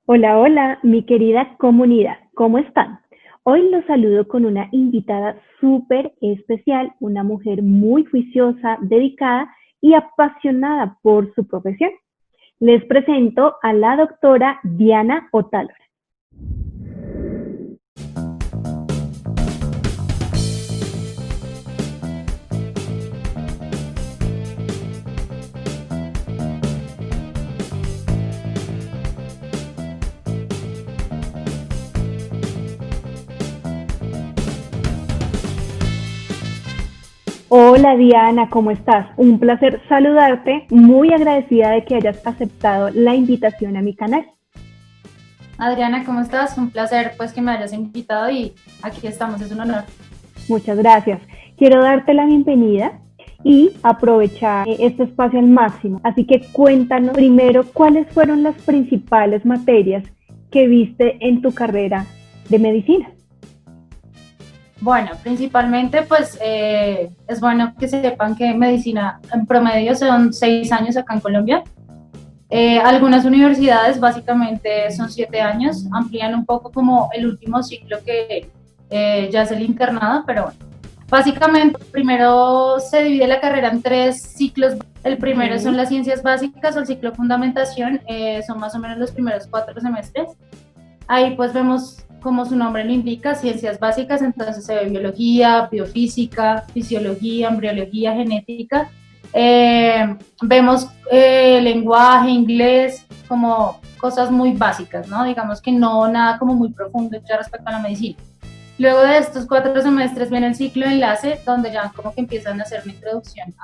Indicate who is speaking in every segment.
Speaker 1: Hola, hola, mi querida comunidad, ¿cómo están? Hoy los saludo con una invitada súper especial, una mujer muy juiciosa, dedicada y apasionada por su profesión. Les presento a la doctora Diana Otálora. Hola Diana, ¿cómo estás? Un placer saludarte, muy agradecida de que hayas aceptado la invitación a mi canal.
Speaker 2: Adriana, ¿cómo estás? Un placer pues que me hayas invitado y aquí estamos, es un honor.
Speaker 1: Muchas gracias. Quiero darte la bienvenida y aprovechar este espacio al máximo. Así que cuéntanos primero cuáles fueron las principales materias que viste en tu carrera de medicina.
Speaker 2: Bueno, principalmente pues es bueno que sepan que medicina en promedio son 6 años acá en Colombia. Algunas universidades básicamente son 7 años, amplían un poco como el último ciclo que ya es el internado, pero bueno. Básicamente, primero se divide la carrera en tres ciclos. El primero son
Speaker 1: Okay.
Speaker 2: las ciencias básicas o el ciclo de fundamentación, son más o menos los primeros 4 semestres. Ahí pues vemos, como su nombre lo indica, ciencias básicas, entonces se ve biología, biofísica, fisiología, embriología, genética. Vemos lenguaje, inglés, como cosas muy básicas, ¿no? Digamos que no nada como muy profundo ya respecto a la medicina. Luego de estos 4 semestres viene el ciclo de enlace, donde ya como que empiezan a hacer una introducción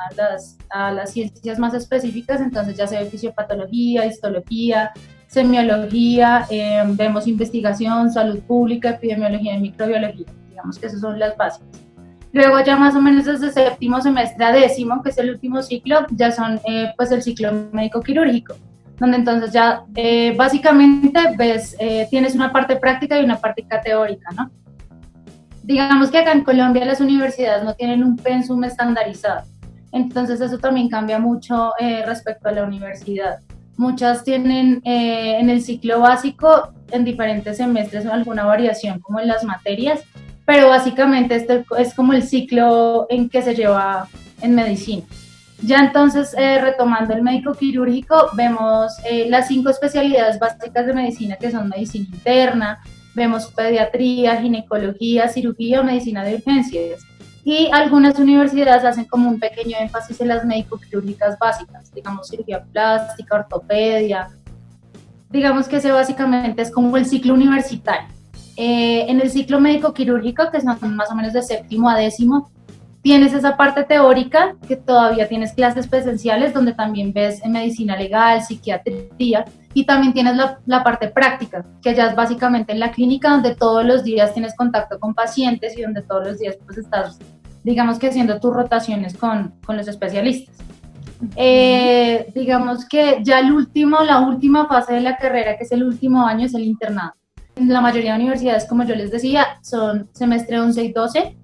Speaker 2: a las ciencias más específicas, entonces ya se ve fisiopatología, histología, semiología, vemos investigación, salud pública, epidemiología y microbiología, digamos que esas son las básicas. Luego ya más o menos desde séptimo semestre a décimo, que es el último ciclo, ya son pues el ciclo médico-quirúrgico, donde entonces ya básicamente ves, tienes una parte práctica y una parte teórica, ¿no? Digamos que acá en Colombia las universidades no tienen un pensum estandarizado, entonces eso también cambia mucho respecto a la universidad. Muchas tienen en el ciclo básico en diferentes semestres alguna variación como en las materias, pero básicamente este es como el ciclo en que se lleva en medicina. Ya entonces, retomando el médico quirúrgico, vemos las 5 especialidades básicas de medicina, que son medicina interna, vemos pediatría, ginecología, cirugía o medicina de urgencias. Y algunas universidades hacen como un pequeño énfasis en las médico-quirúrgicas básicas, digamos cirugía plástica, ortopedia. Digamos que ese básicamente es como el ciclo universitario. En el ciclo médico-quirúrgico, que son más o menos de séptimo a décimo, tienes esa parte teórica, que todavía tienes clases presenciales, donde también ves en medicina legal, psiquiatría, y también tienes la parte práctica, que ya es básicamente en la clínica, donde todos los días tienes contacto con pacientes y donde todos los días pues estás, digamos que haciendo tus rotaciones con los especialistas.
Speaker 1: Okay.
Speaker 2: Digamos que ya la última fase de la carrera, que es el último año, es el internado. En la mayoría de universidades, como yo les decía, son semestre 11 y 12,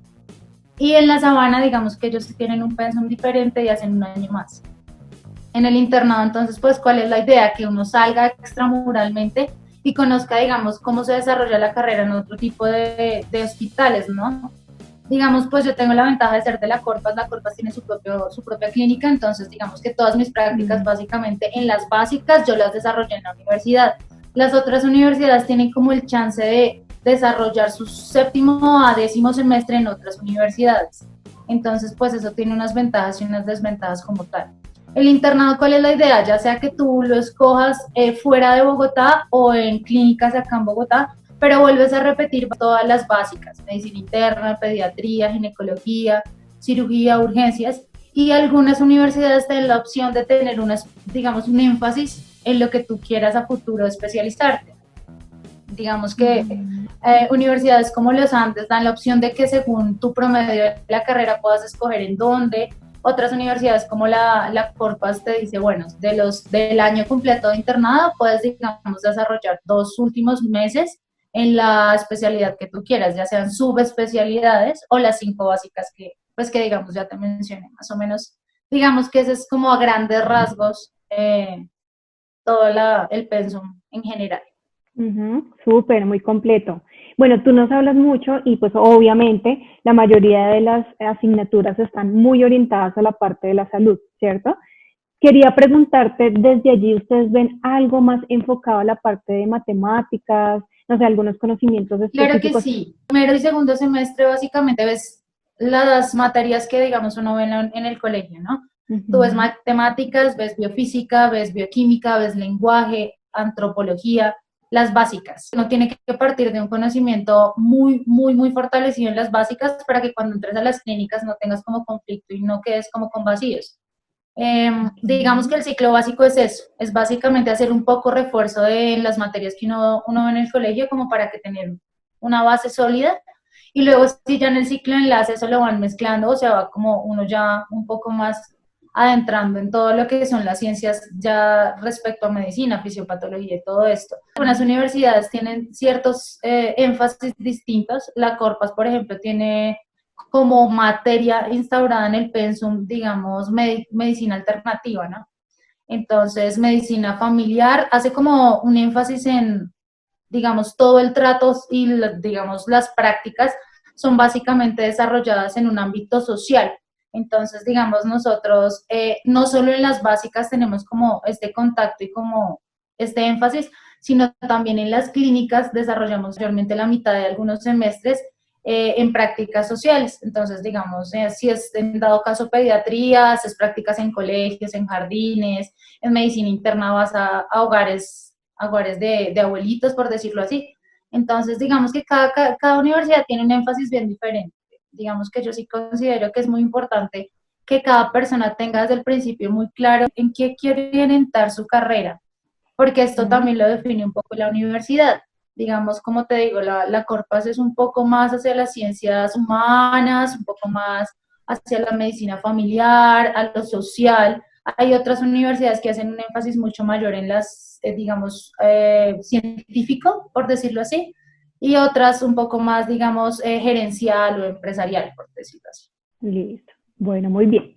Speaker 2: y en la sabana, digamos que ellos tienen un pensum diferente y hacen un año más. En el internado, entonces, pues, ¿cuál es la idea? Que uno salga extramuralmente y conozca, digamos, cómo se desarrolla la carrera en otro tipo de hospitales, ¿no? Digamos, pues yo tengo la ventaja de ser de la Corpas tiene su propia clínica, entonces digamos que todas mis prácticas
Speaker 1: Mm.
Speaker 2: básicamente en las básicas yo las desarrollé en la universidad. Las otras universidades tienen como el chance de desarrollar su séptimo a décimo semestre en otras universidades. Entonces, pues eso tiene unas ventajas y unas desventajas como tal. El internado, ¿cuál es la idea? Ya sea que tú lo escojas fuera de Bogotá o en clínicas acá en Bogotá, pero vuelves a repetir todas las básicas, medicina interna, pediatría, ginecología, cirugía, urgencias, y algunas universidades tienen la opción de tener digamos, un énfasis en lo que tú quieras a futuro especializarte. Digamos que
Speaker 1: Mm.
Speaker 2: universidades como los Andes dan la opción de que según tu promedio de la carrera puedas escoger en dónde. Otras universidades como la Corpas te dice, bueno, del año completo de internado puedes, digamos, desarrollar 2 últimos meses en la especialidad que tú quieras, ya sean subespecialidades o las 5 básicas pues que digamos ya te mencioné, más o menos, digamos que ese es como a grandes rasgos todo el pensum en general.
Speaker 1: Súper, muy completo. Bueno, tú nos hablas mucho y pues obviamente la mayoría de las asignaturas están muy orientadas a la parte de la salud, ¿cierto? Quería preguntarte, desde allí ustedes ven algo más enfocado a la parte de matemáticas, no sé, algunos conocimientos
Speaker 2: Claro que
Speaker 1: específicos.
Speaker 2: sí. Primero y segundo semestre básicamente ves las materias que, digamos, uno ve en el colegio, ¿no? Tú ves
Speaker 1: Ujú.
Speaker 2: matemáticas, ves biofísica, ves bioquímica, ves lenguaje, antropología, las básicas. Uno tiene que partir de un conocimiento muy, muy, muy fortalecido en las básicas para que cuando entres a las clínicas no tengas como conflicto y no quedes como con vacíos. Digamos que
Speaker 1: Ok.
Speaker 2: el ciclo básico es eso, es básicamente hacer un poco refuerzo de las materias que uno ve en el colegio como para que tener una base sólida y luego si ya en el ciclo de enlace eso lo van mezclando, o sea, va como uno ya un poco más adentrando en todo lo que son las ciencias ya respecto a medicina, fisiopatología y todo esto. Algunas universidades tienen ciertos énfasis distintos, la Corpas, por ejemplo, tiene como materia instaurada en el pensum, digamos, medicina alternativa, ¿no? Entonces, medicina familiar hace como un énfasis en, digamos, todo el trato y, digamos, las prácticas son básicamente desarrolladas en un ámbito social. Entonces, digamos, nosotros no solo en las básicas tenemos como este contacto y como este énfasis, sino también en las clínicas desarrollamos realmente la mitad de algunos semestres en prácticas sociales. Entonces, digamos, si es en dado caso pediatría, haces prácticas en colegios, en jardines, en medicina interna vas a hogares de abuelitos, por decirlo así. Entonces, digamos que cada universidad tiene un énfasis bien diferente. Digamos que yo sí considero que es muy importante que cada persona tenga desde el principio muy claro en qué quiere orientar su carrera, porque esto
Speaker 1: Ujú.
Speaker 2: también lo define un poco la universidad. Digamos, como te digo, la Corpas es un poco más hacia las ciencias humanas, un poco más hacia la medicina familiar, a lo social. Hay otras universidades que hacen un énfasis mucho mayor en las, digamos, científico, por decirlo así, y otras un poco más, digamos, gerencial o empresarial, por decirlo así.
Speaker 1: Listo. Bueno, muy bien.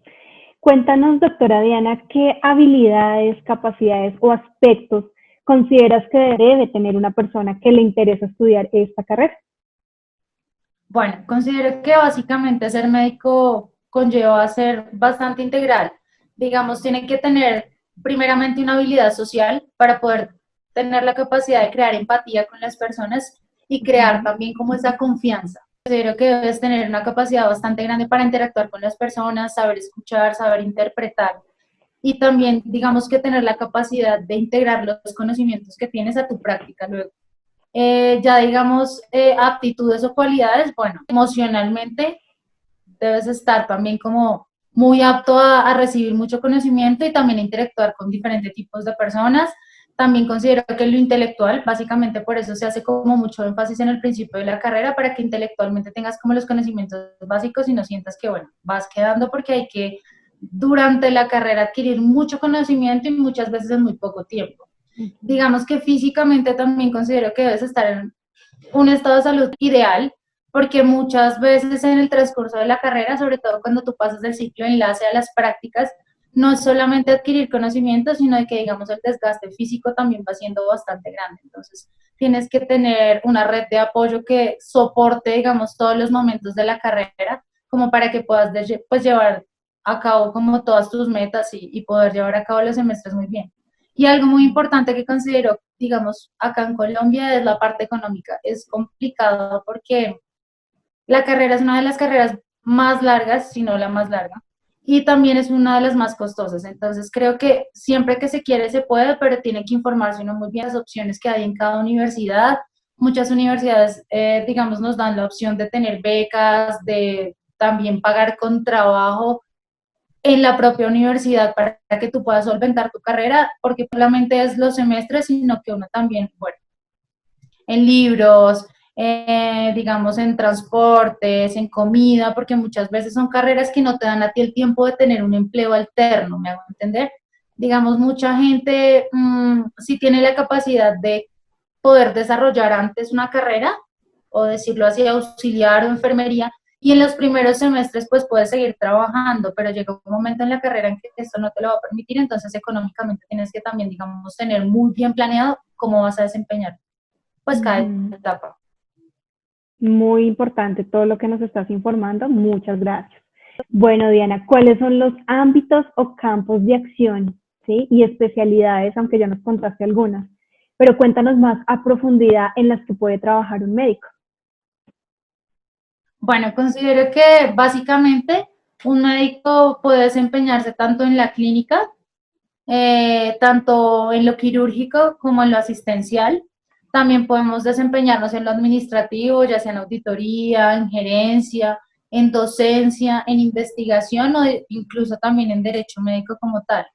Speaker 1: Cuéntanos, doctora Diana, qué habilidades, capacidades o aspectos consideras que debe tener una persona que le interesa estudiar esta carrera.
Speaker 2: Bueno, considero que básicamente ser médico conlleva ser bastante integral. Digamos, tiene que tener primeramente una habilidad social para poder tener la capacidad de crear empatía con las personas y crear
Speaker 1: Ujú.
Speaker 2: también como esa confianza. Considero que debes tener una capacidad bastante grande para interactuar con las personas, saber escuchar, saber interpretar y también, digamos que tener la capacidad de integrar los conocimientos que tienes a tu práctica luego. Ya digamos, aptitudes o cualidades, bueno, emocionalmente debes estar también como muy apto a recibir mucho conocimiento y también a interactuar con diferentes tipos de personas. También considero que lo intelectual, básicamente por eso se hace como mucho énfasis en el principio de la carrera, para que intelectualmente tengas como los conocimientos básicos y no sientas que, bueno, vas quedando porque hay que durante la carrera adquirir mucho conocimiento y muchas veces en muy poco tiempo.
Speaker 1: Ujú.
Speaker 2: Digamos que físicamente también considero que debes estar en un estado de salud ideal, porque muchas veces en el transcurso de la carrera, sobre todo cuando tú pasas del ciclo de enlace a las prácticas, no es solamente adquirir conocimiento, sino de que, digamos, el desgaste físico también va siendo bastante grande. Entonces, tienes que tener una red de apoyo que soporte, digamos, todos los momentos de la carrera, como para que puedas pues, llevar a cabo como todas tus metas y poder llevar a cabo los semestres muy bien. Y algo muy importante que considero, digamos, acá en Colombia es la parte económica. Es complicado porque la carrera es una de las carreras más largas, si no la más larga, y también es una de las más costosas. Entonces creo que siempre que se quiere se puede, pero tiene que informarse uno muy bien las opciones que hay en cada universidad. Muchas universidades, digamos, nos dan la opción de tener becas, de también pagar con trabajo en la propia universidad para que tú puedas solventar tu carrera, porque no solamente es los semestres, sino que uno también, bueno, en libros, digamos, en transportes, en comida, porque muchas veces son carreras que no te dan a ti el tiempo de tener un empleo alterno, ¿me hago entender? Digamos, mucha gente sí tiene la capacidad de poder desarrollar antes una carrera, o decirlo así, auxiliar o enfermería, y en los primeros semestres pues puedes seguir trabajando, pero llega un momento en la carrera en que esto no te lo va a permitir, entonces económicamente tienes que también, digamos, tener muy bien planeado cómo vas a desempeñar. pues cada
Speaker 1: Ujú.
Speaker 2: etapa.
Speaker 1: Muy importante todo lo que nos estás informando. Muchas gracias. Bueno, Diana, ¿cuáles son los ámbitos o campos de acción, sí? Y especialidades, aunque ya nos contaste algunas, pero cuéntanos más a profundidad en las que puede trabajar un médico.
Speaker 2: Bueno, considero que básicamente un médico puede desempeñarse tanto en la clínica, tanto en lo quirúrgico como en lo asistencial. También podemos desempeñarnos en lo administrativo, ya sea en auditoría, en gerencia, en docencia, en investigación o incluso también en derecho médico como tal.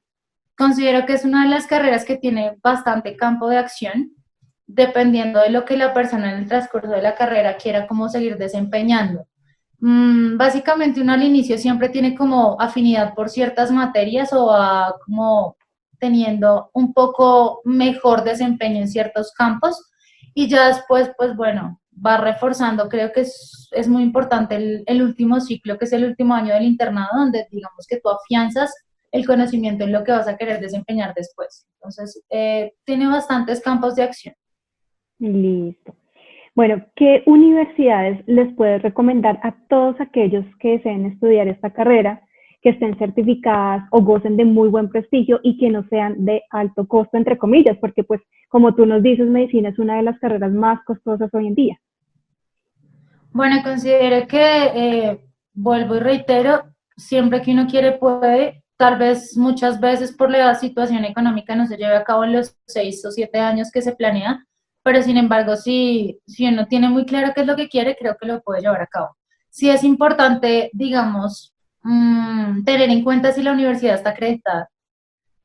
Speaker 2: Considero que es una de las carreras que tiene bastante campo de acción, dependiendo de lo que la persona en el transcurso de la carrera quiera como seguir desempeñando. Básicamente uno al inicio siempre tiene como afinidad por ciertas materias o va como teniendo un poco mejor desempeño en ciertos campos y ya después, pues bueno, va reforzando. Creo que es muy importante el último ciclo, que es el último año del internado, donde digamos que tú afianzas el conocimiento en lo que vas a querer desempeñar después. Entonces, tiene bastantes campos de acción.
Speaker 1: Listo. Bueno, ¿qué universidades les puedes recomendar a todos aquellos que deseen estudiar esta carrera, que estén certificadas o gocen de muy buen prestigio y que no sean de alto costo, entre comillas? Porque pues, como tú nos dices, medicina es una de las carreras más costosas hoy en día.
Speaker 2: Bueno, considero que, vuelvo y reitero, siempre que uno quiere puede, tal vez muchas veces por la situación económica no se lleve a cabo en los 6 o 7 años que se planea, pero sin embargo, si uno tiene muy claro qué es lo que quiere, creo que lo puede llevar a cabo. Sí es importante, digamos, tener en cuenta si la universidad está acreditada,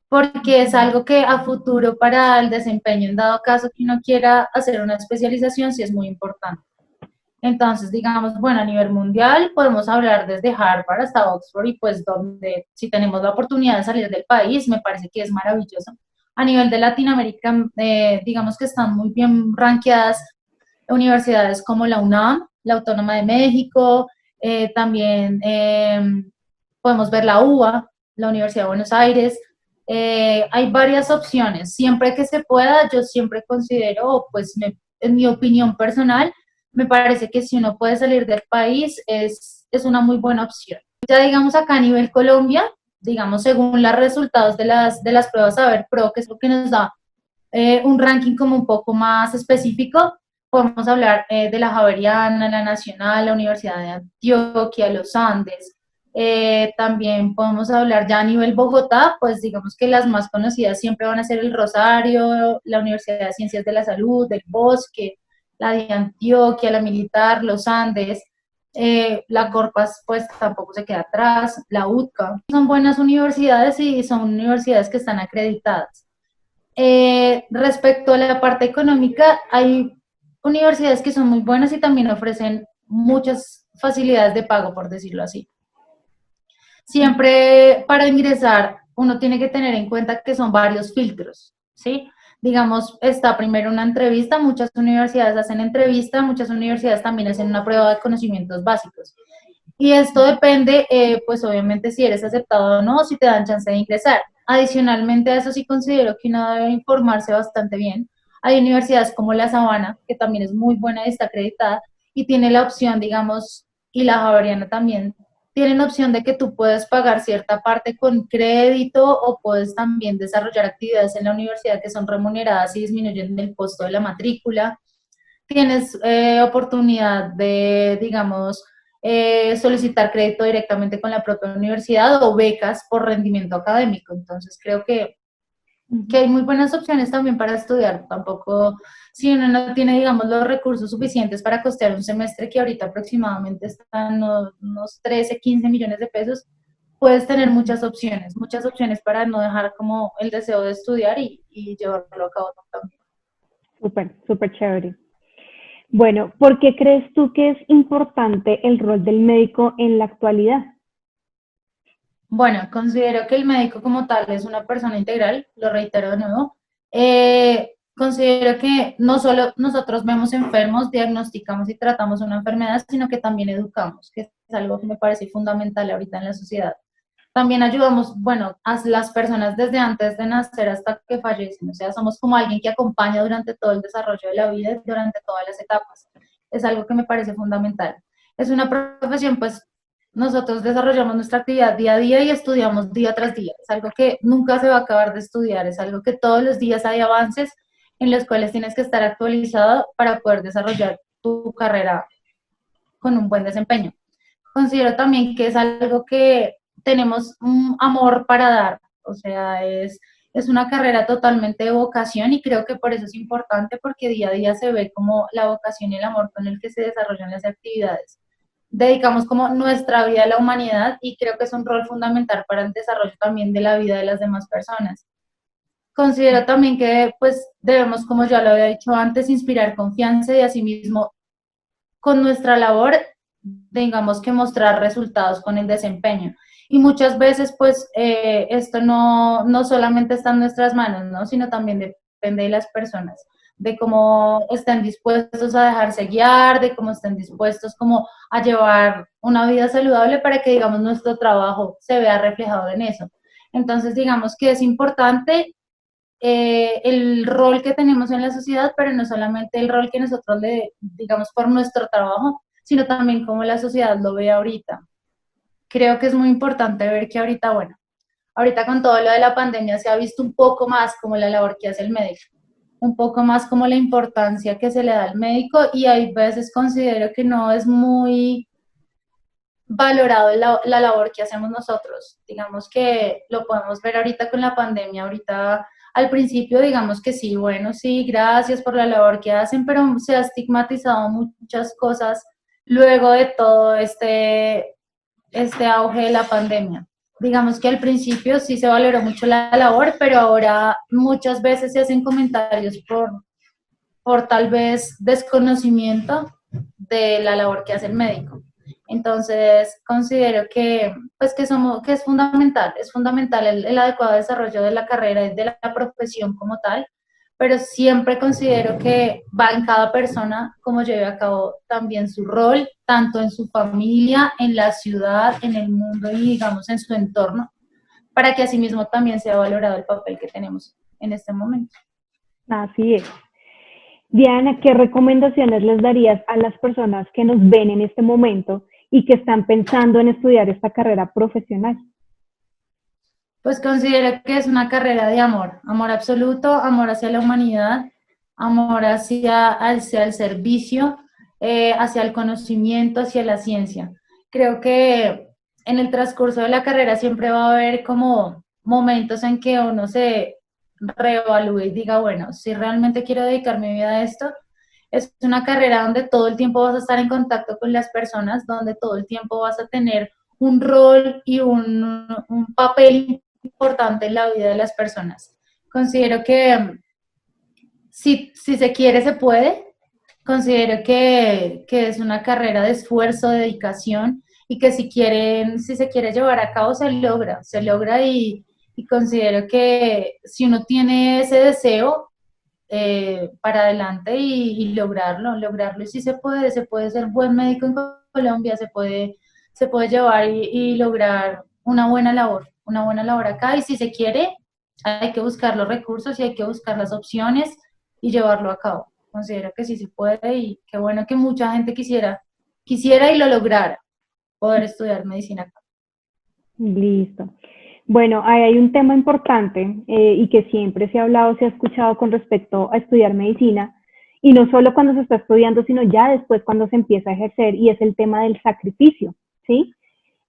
Speaker 2: porque es algo que a futuro para el desempeño, en dado caso que uno quiera hacer una especialización, sí es muy importante. Entonces, digamos, bueno, a nivel mundial podemos hablar desde Harvard hasta Oxford y pues donde si tenemos la oportunidad de salir del país, me parece que es maravilloso. A nivel de Latinoamérica, digamos que están muy bien rankeadas universidades como la UNAM, la Autónoma de México, también podemos ver la UBA, la Universidad de Buenos Aires. Hay varias opciones. Siempre que se pueda, yo siempre considero, pues en mi opinión personal, me parece que si uno puede salir del país es una muy buena opción. Ya digamos acá a nivel Colombia, digamos según los resultados de las pruebas Saber Pro, que es lo que nos da un ranking como un poco más específico, podemos hablar de la Javeriana, la Nacional, la Universidad de Antioquia, los Andes. También podemos hablar ya a nivel Bogotá, pues digamos que las más conocidas siempre van a ser el Rosario, la Universidad de Ciencias de la Salud, del Bosque, la de Antioquia, la Militar, los Andes. La Corpas pues tampoco se queda atrás, la UTCA. Son buenas universidades y son universidades que están acreditadas. Respecto a la parte económica, hay universidades que son muy buenas y también ofrecen muchas facilidades de pago, por decirlo así. Siempre para ingresar uno tiene que tener en cuenta que son varios filtros, ¿sí? Digamos, está primero una entrevista, muchas universidades hacen entrevista, muchas universidades también hacen una prueba de conocimientos básicos. Y esto depende, pues obviamente si eres aceptado o no, si te dan chance de ingresar. Adicionalmente a eso sí considero que uno debe informarse bastante bien. Hay universidades como la Sabana, que también es muy buena y está acreditada, y tiene la opción, digamos, y la Javeriana también, tienen opción de que tú puedes pagar cierta parte con crédito o puedes también desarrollar actividades en la universidad que son remuneradas y disminuyen el costo de la matrícula. Tienes oportunidad de, digamos, solicitar crédito directamente con la propia universidad o becas por rendimiento académico. Entonces, creo que hay muy buenas opciones también para estudiar. Tampoco, si uno no tiene, digamos, los recursos suficientes para costear un semestre que ahorita aproximadamente están unos 13, 15 millones de pesos, puedes tener muchas opciones para no dejar como el deseo de estudiar y llevarlo a cabo también.
Speaker 1: Súper, súper chévere. Bueno, ¿por qué crees tú que es importante el rol del médico en la actualidad?
Speaker 2: Bueno, considero que el médico como tal es una persona integral, lo reitero de nuevo. Considero que no solo nosotros vemos enfermos, diagnosticamos y tratamos una enfermedad, sino que también educamos, que es algo que me parece fundamental ahorita en la sociedad. También ayudamos, bueno, a las personas desde antes de nacer hasta que fallecen, o sea, somos como alguien que acompaña durante todo el desarrollo de la vida y durante todas las etapas. Es algo que me parece fundamental. Es una profesión, pues, nosotros desarrollamos nuestra actividad día a día y estudiamos día tras día. Es algo que nunca se va a acabar de estudiar, es algo que todos los días hay avances en los cuales tienes que estar actualizado para poder desarrollar tu carrera con un buen desempeño. Considero también que es algo que tenemos un amor para dar, o sea, es una carrera totalmente de vocación y creo que por eso es importante porque día a día se ve como la vocación y el amor con el que se desarrollan las actividades. Dedicamos como nuestra vida a la humanidad y creo que es un rol fundamental para el desarrollo también de la vida de las demás personas. Considero también que pues debemos, como ya lo había dicho antes, inspirar confianza y asimismo con nuestra labor, digamos que mostrar resultados con el desempeño. Y muchas veces, pues, esto no solamente está en nuestras manos, ¿no? Sino también depende de las personas, de cómo estén dispuestos a dejarse guiar, de cómo estén dispuestos como a llevar una vida saludable para que, digamos, nuestro trabajo se vea reflejado en eso. Entonces, digamos que es importante el rol que tenemos en la sociedad, pero no solamente el rol que nosotros le, digamos, por nuestro trabajo, sino también cómo la sociedad lo ve ahorita. Creo que es muy importante ver que ahorita, bueno, ahorita con todo lo de la pandemia se ha visto un poco más como la labor que hace el médico, un poco más como la importancia que se le da al médico y hay veces considero que no es muy valorado la labor que hacemos nosotros. Digamos que lo podemos ver ahorita con la pandemia, ahorita al principio digamos que sí, bueno, sí, gracias por la labor que hacen, pero se ha estigmatizado muchas cosas luego de todo este auge de la pandemia. Digamos que al principio sí se valoró mucho la labor, pero ahora muchas veces se hacen comentarios por tal vez desconocimiento de la labor que hace el médico. Entonces, considero que, pues, que es fundamental el adecuado desarrollo de la carrera y de la profesión como tal, pero siempre considero que va en cada persona como lleve a cabo también su rol, tanto en su familia, en la ciudad, en el mundo y, digamos, en su entorno, para que asimismo también sea valorado el papel que tenemos en este momento.
Speaker 1: Así es. Diana, ¿qué recomendaciones les darías a las personas que nos ven en este momento y que están pensando en estudiar esta carrera profesional?
Speaker 2: Pues considero que es una carrera de amor, amor absoluto, amor hacia la humanidad, amor hacia el servicio, hacia el conocimiento, hacia la ciencia. Creo que en el transcurso de la carrera siempre va a haber como momentos en que uno se reevalúe y diga, bueno, si realmente quiero dedicar mi vida a esto, es una carrera donde todo el tiempo vas a estar en contacto con las personas, donde todo el tiempo vas a tener un rol y un papel importante en la vida de las personas. Considero que si se quiere, se puede. Considero que es una carrera de esfuerzo, de dedicación y que si se quiere llevar a cabo, se logra y considero que si uno tiene ese deseo, para adelante y lograrlo. Y si se puede ser buen médico en Colombia, se puede llevar y lograr una buena labor acá. Y si se quiere, hay que buscar los recursos y hay que buscar las opciones y llevarlo a cabo. Considero que sí se puede y qué bueno que mucha gente quisiera y lo lograra, poder estudiar medicina acá.
Speaker 1: Listo. Bueno, ahí hay un tema importante y que siempre se ha hablado, se ha escuchado con respecto a estudiar medicina, y no solo cuando se está estudiando, sino ya después cuando se empieza a ejercer, y es el tema del sacrificio, ¿sí?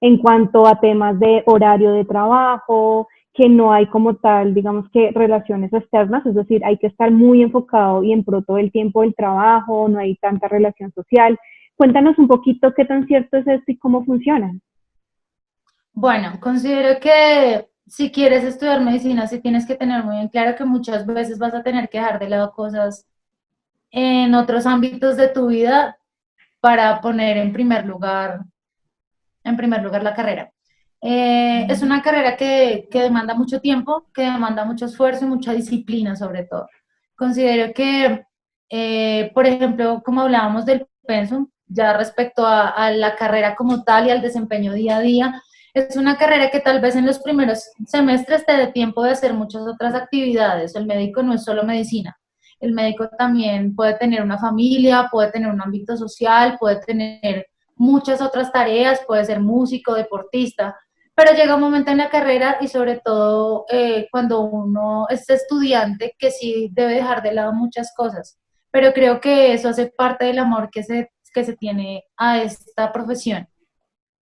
Speaker 1: En cuanto a temas de horario de trabajo, que no hay como tal, digamos que relaciones externas, es decir, hay que estar muy enfocado y en pro todo el tiempo del trabajo, no hay tanta relación social. Cuéntanos un poquito qué tan cierto es esto y cómo funciona.
Speaker 2: Bueno, considero que si quieres estudiar medicina, sí tienes que tener muy en claro que muchas veces vas a tener que dejar de lado cosas en otros ámbitos de tu vida para poner en primer lugar la carrera. Es una carrera que demanda mucho tiempo, que demanda mucho esfuerzo y mucha disciplina sobre todo. Considero que, por ejemplo, como hablábamos del pensum, ya respecto a la carrera como tal y al desempeño día a día, Es una carrera que tal vez en los primeros semestres te dé tiempo de hacer muchas otras actividades. El médico no es solo medicina. El médico también puede tener una familia, puede tener un ámbito social, puede tener muchas otras tareas, puede ser músico, deportista, pero llega un momento en la carrera y sobre todo cuando uno es estudiante que sí debe dejar de lado muchas cosas, pero creo que eso hace parte del amor que se tiene a esta profesión.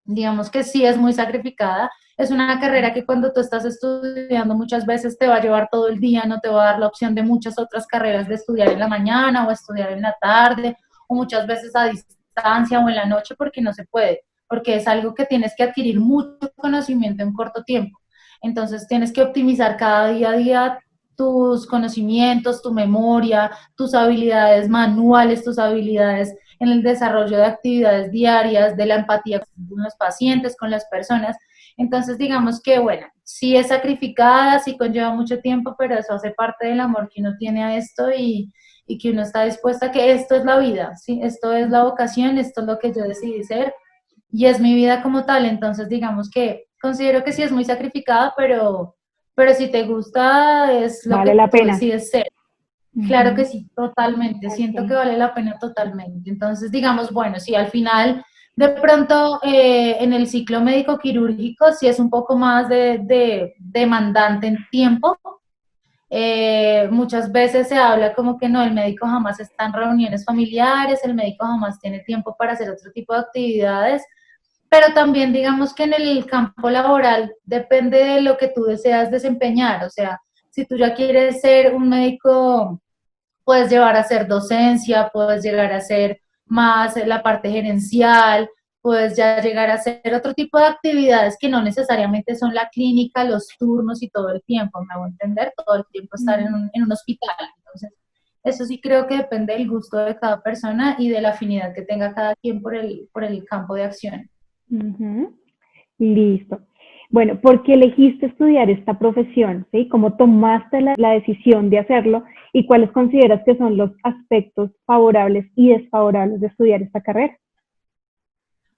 Speaker 2: Digamos que sí es muy sacrificada. Es una carrera que cuando tú estás estudiando muchas veces te va a llevar todo el día, no te va a dar la opción de muchas otras carreras de estudiar en la mañana o estudiar en la tarde, o muchas veces a distancia o en la noche porque no se puede, porque es algo que tienes que adquirir mucho conocimiento en corto tiempo. Entonces tienes que optimizar cada día a día tus conocimientos, tu memoria, tus habilidades manuales, tus habilidades en el desarrollo de actividades diarias, de la empatía con los pacientes, con las personas. Entonces, digamos que, bueno, sí es sacrificada, sí conlleva mucho tiempo, pero eso hace parte del amor que uno tiene a esto y que uno está dispuesta a que esto es la vida, ¿sí? Esto es la vocación, esto es lo que yo decidí ser y es mi vida como tal. Entonces, digamos que considero que sí es muy sacrificada, pero si te gusta es lo
Speaker 1: Vale
Speaker 2: que
Speaker 1: la
Speaker 2: tú
Speaker 1: pena.
Speaker 2: decides ser. Claro que
Speaker 1: Ujú.
Speaker 2: sí, totalmente. Siento que
Speaker 1: Ok.
Speaker 2: vale la pena totalmente. Entonces, digamos, bueno, si al final, de pronto, en el ciclo médico quirúrgico, sí es un poco más de demandante en tiempo. Muchas veces se habla como que no, el médico jamás está en reuniones familiares, el médico jamás tiene tiempo para hacer otro tipo de actividades, pero también digamos que en el campo laboral depende de lo que tú deseas desempeñar. O sea, si tú ya quieres ser un médico, puedes llevar a hacer docencia, puedes llegar a hacer más la parte gerencial, puedes ya llegar a hacer otro tipo de actividades que no necesariamente son la clínica, los turnos y todo el tiempo, me hago entender, todo el tiempo estar en un hospital. Entonces, eso sí creo que depende del gusto de cada persona y de la afinidad que tenga cada quien por el campo de acción.
Speaker 1: Ujú. Listo. Bueno, ¿por qué elegiste estudiar esta profesión? ¿Sí? ¿Cómo tomaste la decisión de hacerlo y cuáles consideras que son los aspectos favorables y desfavorables de estudiar esta carrera?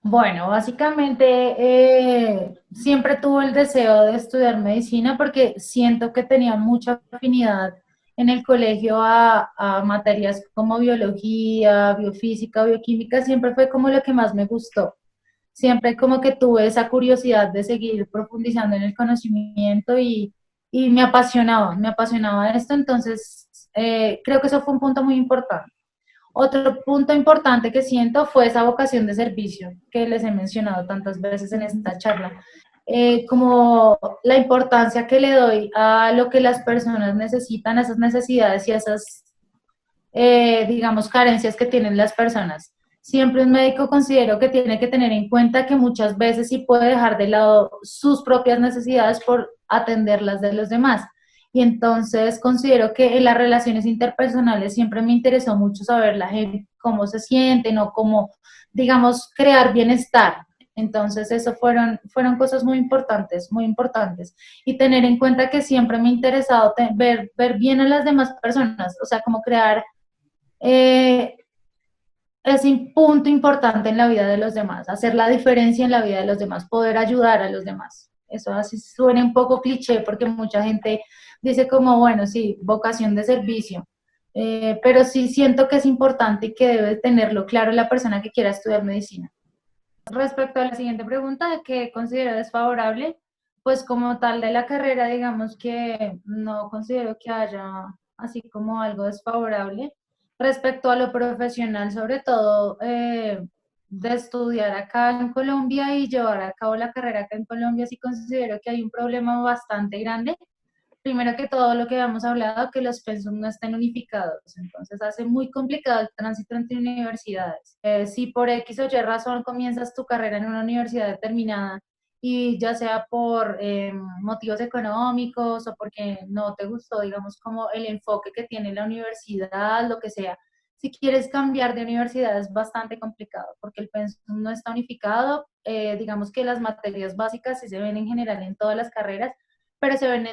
Speaker 2: Bueno, básicamente siempre tuve el deseo de estudiar medicina porque siento que tenía mucha afinidad en el colegio a materias como biología, biofísica, bioquímica, siempre fue como lo que más me gustó. Siempre como que tuve esa curiosidad de seguir profundizando en el conocimiento y me apasionaba esto, entonces creo que eso fue un punto muy importante. Otro punto importante que siento fue esa vocación de servicio que les he mencionado tantas veces en esta charla, como la importancia que le doy a lo que las personas necesitan, a esas necesidades y a esas, digamos, carencias que tienen las personas. Siempre un médico considero que tiene que tener en cuenta que muchas veces sí puede dejar de lado sus propias necesidades por atender las de los demás. Y entonces considero que en las relaciones interpersonales siempre me interesó mucho saber la gente cómo se siente, no cómo, digamos, crear bienestar. Entonces, eso fueron cosas muy importantes, muy importantes. Y tener en cuenta que siempre me ha interesado ver bien a las demás personas, o sea, como crear eh, es un punto importante en la vida de los demás, hacer la diferencia en la vida de los demás, poder ayudar a los demás. Eso así suena un poco cliché porque mucha gente dice como, bueno, sí, vocación de servicio, pero sí siento que es importante y que debe tenerlo claro la persona que quiera estudiar medicina. Respecto a la siguiente pregunta de qué considero desfavorable, pues como tal de la carrera, digamos que no considero que haya así como algo desfavorable. Respecto a lo profesional, sobre todo de estudiar acá en Colombia y llevar a cabo la carrera acá en Colombia, sí considero que hay un problema bastante grande. Primero que todo lo que habíamos hablado, que los pensum no estén unificados, entonces hace muy complicado el tránsito entre universidades. Si por X o Y razón comienzas tu carrera en una universidad determinada y ya sea por motivos económicos o porque no te gustó, digamos, como el enfoque que tiene la universidad, lo que sea, si quieres cambiar de universidad es bastante complicado porque el pensum no está unificado. Digamos que las materias básicas sí se ven en general en todas las carreras, pero se ven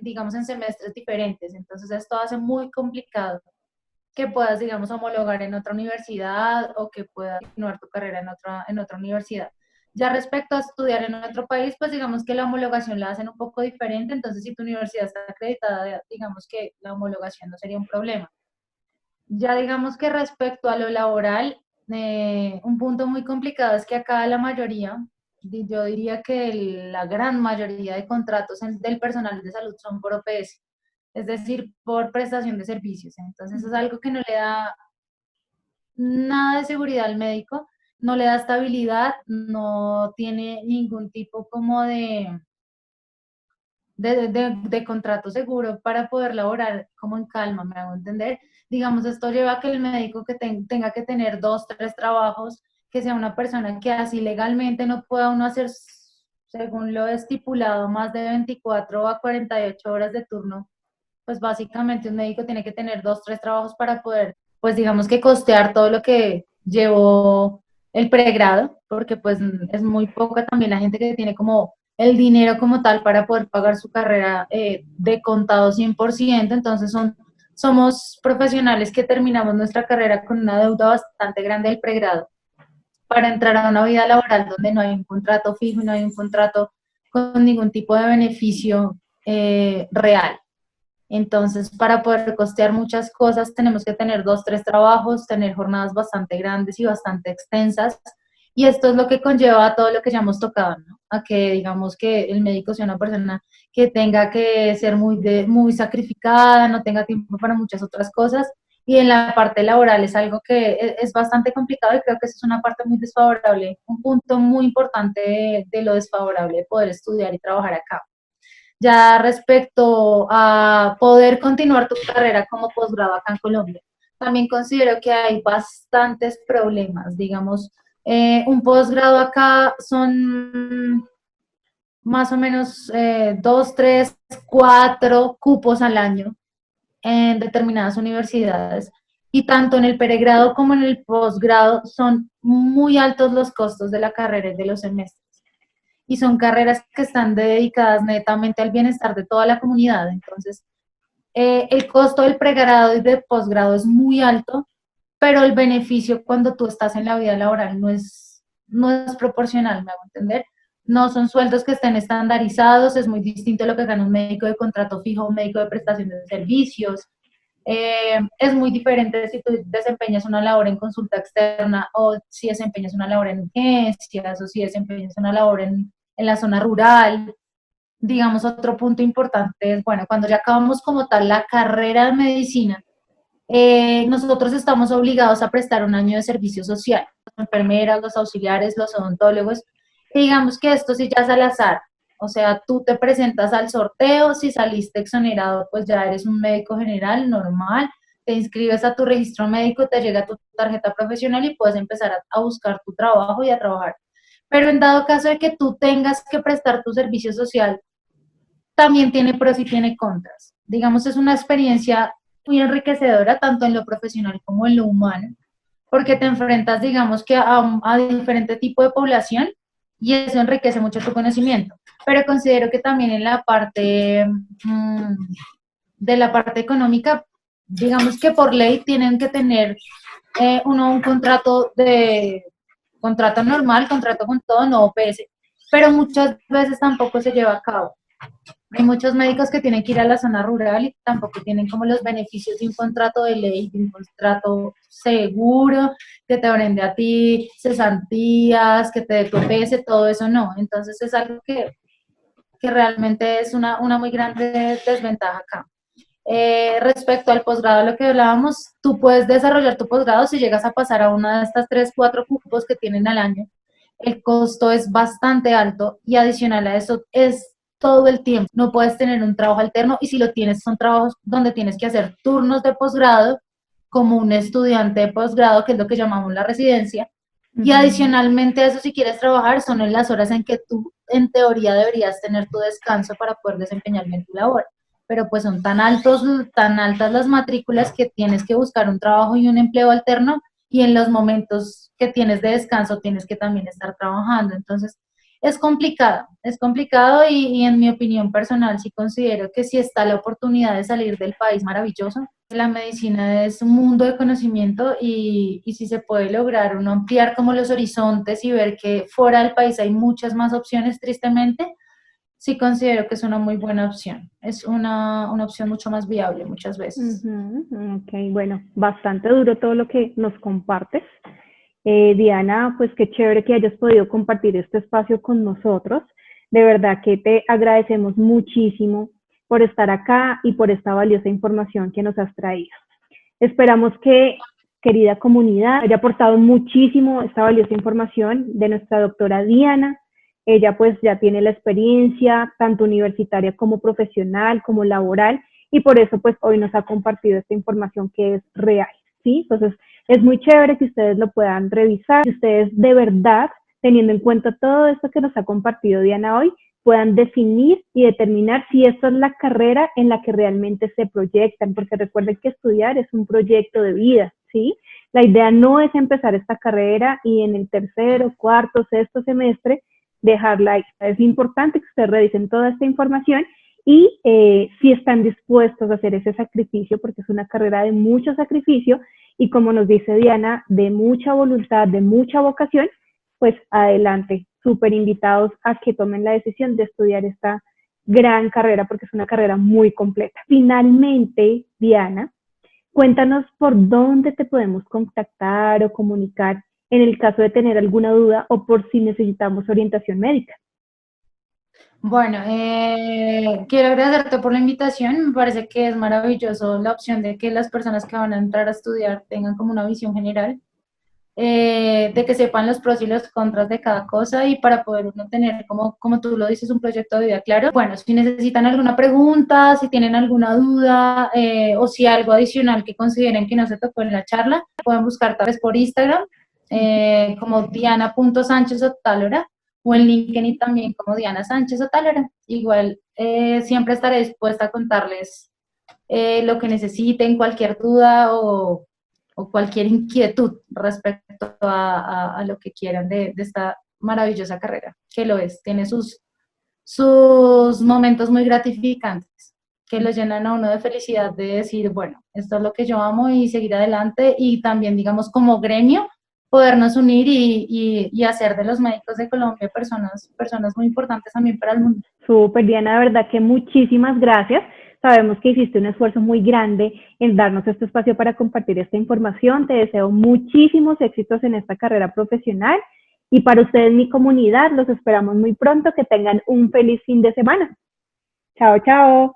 Speaker 2: digamos, en semestres diferentes. Entonces esto hace muy complicado que puedas, digamos, homologar en otra universidad o que puedas continuar tu carrera en otra universidad. Ya respecto a estudiar en otro país, pues digamos que la homologación la hacen un poco diferente, entonces si tu universidad está acreditada, digamos que la homologación no sería un problema. Ya digamos que respecto a lo laboral, un punto muy complicado es que acá la mayoría, yo diría que la gran mayoría de contratos del personal de salud son por OPS, es decir, por prestación de servicios. Entonces es algo que no le da nada de seguridad al médico, no le da estabilidad, no tiene ningún tipo como de contrato seguro para poder laborar como en calma, me hago entender. Digamos, esto lleva a que el médico que tenga que tener dos, tres trabajos, que sea una persona que así legalmente no pueda uno hacer, según lo estipulado, más de 24 a 48 horas de turno, pues básicamente un médico tiene que tener dos, tres trabajos para poder, pues digamos que costear todo lo que llevó el pregrado, porque pues es muy poca también la gente que tiene como el dinero como tal para poder pagar su carrera de contado 100%, entonces somos profesionales que terminamos nuestra carrera con una deuda bastante grande del pregrado para entrar a una vida laboral donde no hay un contrato fijo y no hay un contrato con ningún tipo de beneficio real. Entonces, para poder costear muchas cosas, tenemos que tener dos, tres trabajos, tener jornadas bastante grandes y bastante extensas. Y esto es lo que conlleva a todo lo que ya hemos tocado, ¿no? A que digamos que el médico sea una persona que tenga que ser muy sacrificada, no tenga tiempo para muchas otras cosas. Y en la parte laboral es algo que es bastante complicado y creo que esa es una parte muy desfavorable, un punto muy importante de lo desfavorable de poder estudiar y trabajar acá. Ya respecto a poder continuar tu carrera como posgrado acá en Colombia, también considero que hay bastantes problemas. Digamos, un posgrado acá son más o menos 2, 3, 4 cupos al año en determinadas universidades. Y tanto en el pregrado como en el posgrado son muy altos los costos de la carrera y de los semestres y son carreras que están dedicadas netamente al bienestar de toda la comunidad. Entonces, el costo del pregrado y del posgrado es muy alto, pero el beneficio cuando tú estás en la vida laboral no es proporcional, me hago entender. No son sueldos que estén estandarizados, es muy distinto a lo que gana un médico de contrato fijo, un médico de prestación de servicios. Es muy diferente si tú desempeñas una labor en consulta externa o si desempeñas una labor en urgencias o si desempeñas una labor en la zona rural. Digamos, otro punto importante es, bueno, cuando ya acabamos como tal la carrera de medicina, nosotros estamos obligados a prestar un año de servicio social, las enfermeras, los auxiliares, los odontólogos, y digamos que esto sí ya es al azar, o sea, tú te presentas al sorteo, si saliste exonerado, pues ya eres un médico general normal, te inscribes a tu registro médico, te llega tu tarjeta profesional y puedes empezar a buscar tu trabajo y a trabajar. Pero en dado caso de que tú tengas que prestar tu servicio social, también tiene pros y tiene contras. Digamos, es una experiencia muy enriquecedora, tanto en lo profesional como en lo humano, porque te enfrentas, digamos, que a diferente tipo de población y eso enriquece mucho tu conocimiento. Pero considero que también en la parte de la parte económica, digamos que por ley tienen que tener uno un contrato normal, contrato con todo, no OPS, pero muchas veces tampoco se lleva a cabo. Hay muchos médicos que tienen que ir a la zona rural y tampoco tienen como los beneficios de un contrato de ley, de un contrato seguro, que te brinde a ti cesantías, que te dé tu EPS, todo eso no. Entonces es algo que realmente es una muy grande desventaja acá. Respecto al posgrado, lo que hablábamos, tú puedes desarrollar tu posgrado si llegas a pasar a una de estas 3, 4 cupos que tienen al año. El costo es bastante alto y adicional a eso es todo el tiempo. No puedes tener un trabajo alterno y si lo tienes son trabajos donde tienes que hacer turnos de posgrado como un estudiante de posgrado, que es lo que llamamos la residencia. Y adicionalmente a eso, si quieres trabajar, son en las horas en que tú, en teoría, deberías tener tu descanso para poder desempeñar bien tu labor. Pero pues son tan altas las matrículas que tienes que buscar un trabajo y un empleo alterno y en los momentos que tienes de descanso tienes que también estar trabajando. Entonces, Es complicado y en mi opinión personal sí considero que si está la oportunidad de salir del país, maravilloso. La medicina es un mundo de conocimiento y si se puede lograr uno ampliar como los horizontes y ver que fuera del país hay muchas más opciones, tristemente, sí considero que es una muy buena opción. Es una opción mucho más viable muchas veces.
Speaker 1: Ujú, ok, bueno, bastante duro todo lo que nos compartes. Diana, pues qué chévere que hayas podido compartir este espacio con nosotros. De verdad que te agradecemos muchísimo por estar acá y por esta valiosa información que nos has traído. Esperamos que, querida comunidad, haya aportado muchísimo esta valiosa información de nuestra doctora Diana. Ella pues ya tiene la experiencia, tanto universitaria como profesional, como laboral, y por eso pues hoy nos ha compartido esta información que es real, ¿sí? Entonces es muy chévere que ustedes lo puedan revisar, que ustedes de verdad, teniendo en cuenta todo esto que nos ha compartido Diana hoy, puedan definir y determinar si esta es la carrera en la que realmente se proyectan, porque recuerden que estudiar es un proyecto de vida, ¿sí? La idea no es empezar esta carrera y en el tercero, cuarto, sexto semestre dejarla ahí. Es importante que ustedes revisen toda esta información y si están dispuestos a hacer ese sacrificio, porque es una carrera de mucho sacrificio y como nos dice Diana, de mucha voluntad, de mucha vocación, pues adelante, súper invitados a que tomen la decisión de estudiar esta gran carrera porque es una carrera muy completa. Finalmente, Diana, cuéntanos por dónde te podemos contactar o comunicar en el caso de tener alguna duda o por si necesitamos orientación médica.
Speaker 2: Bueno, quiero agradecerte por la invitación. Me parece que es maravilloso la opción de que las personas que van a entrar a estudiar tengan como una visión general, de que sepan los pros y los contras de cada cosa y para poder uno tener, como tú lo dices, un proyecto de vida claro. Bueno, si necesitan alguna pregunta, si tienen alguna duda o si algo adicional que consideren que no se tocó en la charla, pueden buscar tal vez por Instagram como diana.sánchez-otálora o en LinkedIn también como Diana Sánchez Otálora. Igual siempre estaré dispuesta a contarles lo que necesiten, cualquier duda o cualquier inquietud respecto a lo que quieran de esta maravillosa carrera, que lo es, tiene sus momentos muy gratificantes, que lo llenan a uno de felicidad de decir, bueno, esto es lo que yo amo y seguir adelante y también, digamos, como gremio, podernos unir y hacer de los médicos de Colombia personas muy importantes también para el mundo.
Speaker 1: Súper, Diana, de verdad que muchísimas gracias. Sabemos que hiciste un esfuerzo muy grande en darnos este espacio para compartir esta información. Te deseo muchísimos éxitos en esta carrera profesional y para ustedes, mi comunidad, los esperamos muy pronto. Que tengan un feliz fin de semana. Chao, chao.